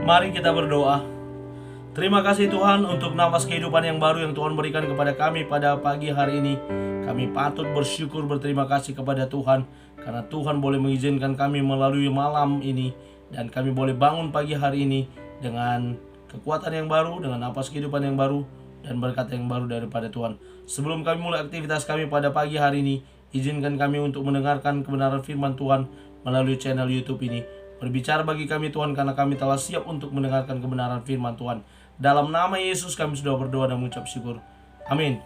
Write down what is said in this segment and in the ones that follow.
Mari kita berdoa. Terima kasih Tuhan untuk nafas kehidupan yang baru yang Tuhan berikan kepada kami pada pagi hari ini. Kami patut bersyukur berterima kasih kepada Tuhan karena Tuhan boleh mengizinkan kami melalui malam ini, dan kami boleh bangun pagi hari ini dengan kekuatan yang baru, dengan nafas kehidupan yang baru, dan berkat yang baru daripada Tuhan. Sebelum kami mulai aktivitas kami pada pagi hari ini, izinkan kami untuk mendengarkan kebenaran firman Tuhan melalui channel YouTube ini. Berbicara bagi kami Tuhan, karena kami telah siap untuk mendengarkan kebenaran firman Tuhan. Dalam nama Yesus kami sudah berdoa dan mengucap syukur. Amin.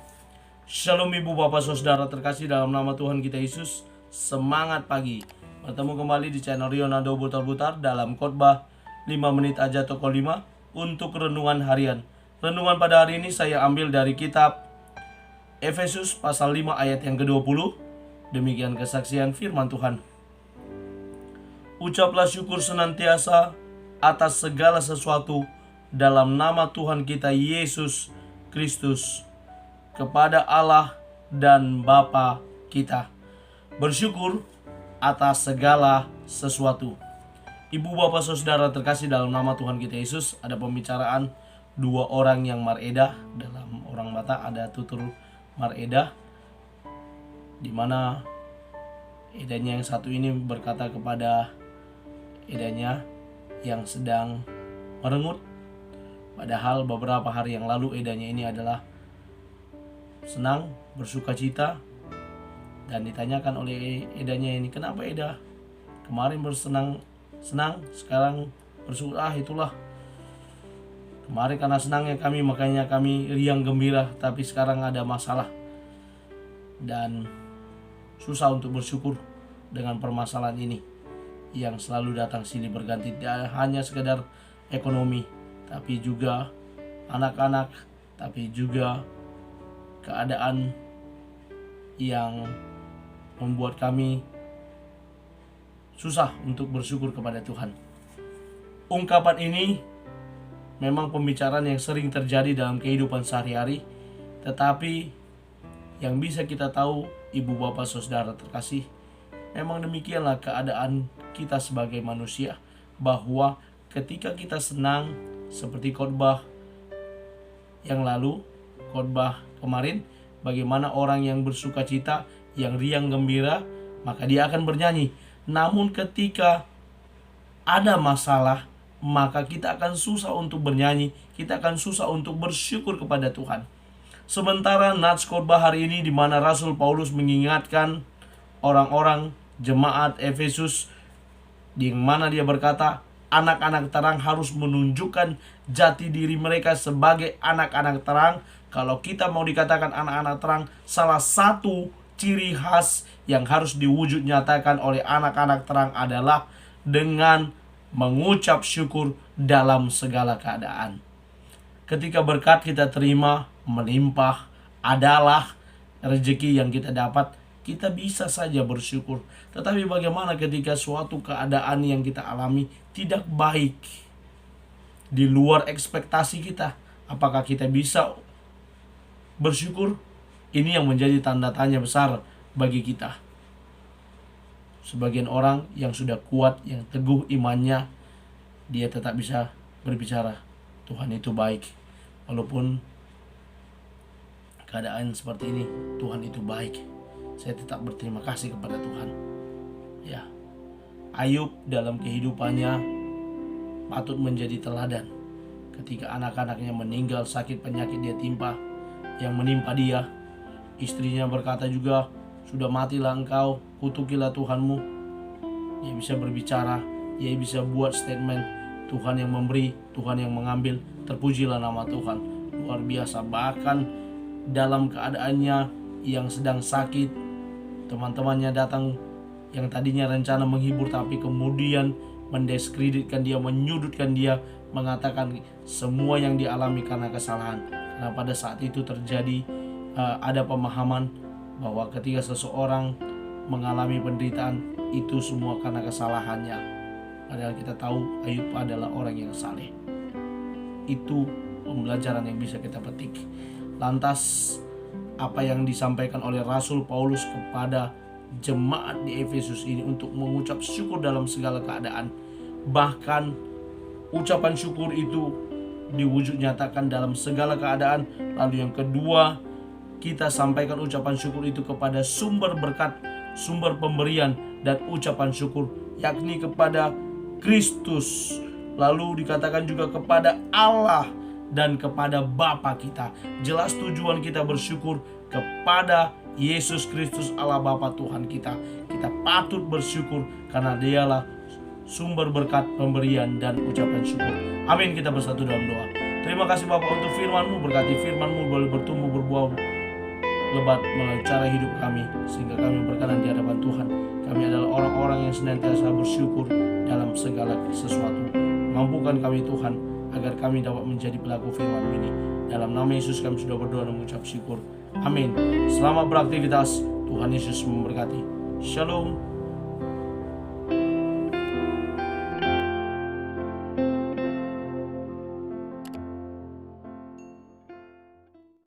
Shalom ibu bapak saudara terkasih dalam nama Tuhan kita Yesus. Semangat pagi. Bertemu kembali di channel Rionado Butar-Butar dalam khotbah 5 menit aja toko 5 untuk renungan harian. Renungan pada hari ini saya ambil dari kitab Efesus pasal 5 ayat yang ke-20. Demikian kesaksian firman Tuhan. Ucaplah syukur senantiasa atas segala sesuatu dalam nama Tuhan kita Yesus Kristus kepada Allah dan Bapa kita. Bersyukur atas segala sesuatu. Ibu bapak saudara terkasih dalam nama Tuhan kita Yesus, ada pembicaraan dua orang yang maredah. Dalam orang Batak ada tutur maredah, di mana edanya yang satu ini berkata kepada edanya yang sedang merengut, padahal beberapa hari yang lalu edanya ini adalah senang, bersuka cita. Dan ditanyakan oleh edanya ini, kenapa Eda? Kemarin bersenang-senang, sekarang bersuka. Itulah, kemarin karena senangnya kami, makanya kami riang gembira. Tapi sekarang ada masalah dan susah untuk bersyukur dengan permasalahan ini yang selalu datang silih berganti. Tidak hanya sekedar ekonomi, tapi juga anak-anak, tapi juga keadaan yang membuat kami susah untuk bersyukur kepada Tuhan. Ungkapan ini memang pembicaraan yang sering terjadi dalam kehidupan sehari-hari, tetapi yang bisa kita tahu, ibu bapak saudara terkasih, memang demikianlah keadaan kita sebagai manusia, bahwa ketika kita senang, seperti khotbah yang lalu, khotbah kemarin, bagaimana orang yang bersuka cita, yang riang gembira, maka dia akan bernyanyi. Namun ketika ada masalah, maka kita akan susah untuk bernyanyi, kita akan susah untuk bersyukur kepada Tuhan. Sementara nats khotbah hari ini, di mana Rasul Paulus mengingatkan orang-orang jemaat Efesus, di mana dia berkata, anak-anak terang harus menunjukkan jati diri mereka sebagai anak-anak terang. Kalau kita mau dikatakan anak-anak terang, salah satu ciri khas yang harus diwujud nyatakan oleh anak-anak terang adalah dengan mengucap syukur dalam segala keadaan. Ketika berkat kita terima melimpah, adalah rezeki yang kita dapat, kita bisa saja bersyukur. Tetapi bagaimana ketika suatu keadaan yang kita alami tidak baik, di luar ekspektasi kita, apakah kita bisa bersyukur? Ini yang menjadi tanda tanya besar bagi kita. Sebagian orang yang sudah kuat, yang teguh imannya, dia tetap bisa berbicara, Tuhan itu baik. Walaupun keadaan seperti ini, Tuhan itu baik. Saya tetap berterima kasih kepada Tuhan. Ya, Ayub dalam kehidupannya patut menjadi teladan. Ketika anak-anaknya meninggal, sakit penyakit yang menimpa dia, istrinya berkata juga, sudah matilah engkau, kutukilah Tuhanmu. Dia bisa berbicara, dia bisa buat statement, Tuhan yang memberi, Tuhan yang mengambil, terpujilah nama Tuhan. Luar biasa. Bahkan dalam keadaannya yang sedang sakit, teman-temannya datang yang tadinya rencana menghibur, tapi kemudian mendiskreditkan dia, menyudutkan dia, mengatakan semua yang dialami karena kesalahan. Karena pada saat itu terjadi ada pemahaman bahwa ketika seseorang mengalami penderitaan, itu semua karena kesalahannya. Padahal kita tahu Ayub adalah orang yang saleh. Itu pembelajaran yang bisa kita petik. Lantas apa yang disampaikan oleh Rasul Paulus kepada jemaat di Efesus ini untuk mengucap syukur dalam segala keadaan. Bahkan ucapan syukur itu diwujud nyatakan dalam segala keadaan. Lalu yang kedua, kita sampaikan ucapan syukur itu kepada sumber berkat, sumber pemberian dan ucapan syukur, yakni kepada Kristus. Lalu dikatakan juga kepada Allah dan kepada Bapa kita. Jelas tujuan kita bersyukur kepada Yesus Kristus, Allah Bapa Tuhan kita. Kita patut bersyukur karena Dialah sumber berkat, pemberian dan ucapan syukur. Amin. Kita bersatu dalam doa. Terima kasih Bapa untuk firman-Mu. Berkati firman-Mu boleh bertumbuh berbuah lebat melalui cara hidup kami, sehingga kami berkenan di hadapan Tuhan. Kami adalah orang-orang yang senantiasa bersyukur dalam segala sesuatu. Mampukan kami Tuhan, agar kami dapat menjadi pelaku firman ini. Dalam nama Yesus kami sudah berdoa dan mengucap syukur. Amin. Selamat beraktivitas. Tuhan Yesus memberkati. Shalom.